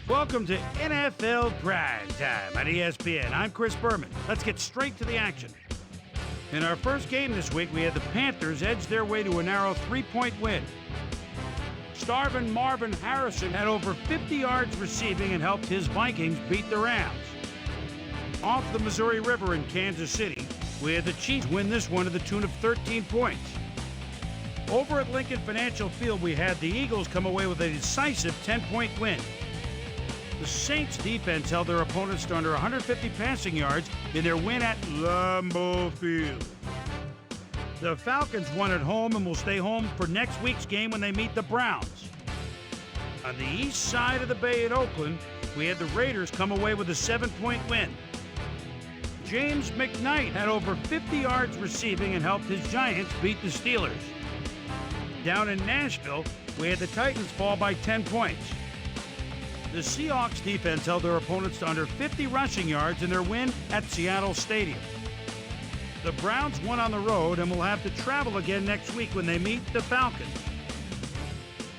Welcome to NFL Primetime on ESPN. I'm Chris Berman. Let's get straight to the action. In our first game this week, we had the Panthers edge their way to a narrow 3-point win. Starvin' Marvin Harrison had over 50 yards receiving and helped his Vikings beat the Rams. Off the Missouri River in Kansas City, we had the Chiefs win this one to the tune of 13 points. Over at Lincoln Financial Field, we had the Eagles come away with a decisive 10-point win. The Saints defense held their opponents to under 150 passing yards in their win at Lambeau Field. The Falcons won at home and will stay home for next week's game when they meet the Browns. On the east side of the bay in Oakland, we had the Raiders come away with a 7-point win. James McKnight had over 50 yards receiving and helped his Giants beat the Steelers. Down in Nashville, we had the Titans fall by 10 points. The Seahawks defense held their opponents to under 50 rushing yards in their win at Seattle Stadium. The Browns won on the road and will have to travel again next week when they meet the Falcons.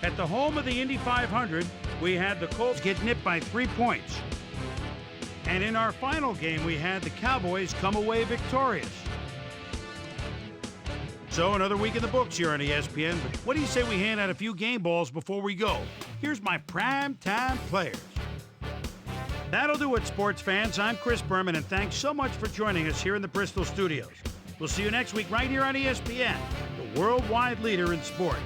At the home of the Indy 500, we had the Colts get nipped by 3 points. And in our final game, we had the Cowboys come away victorious. So another week in the books here on ESPN, but what do you say we hand out a few game balls before we go? Here's my primetime players. That'll do it, sports fans. I'm Chris Berman, and thanks so much for joining us here in the Bristol studios. We'll see you next week right here on ESPN, the worldwide leader in sports.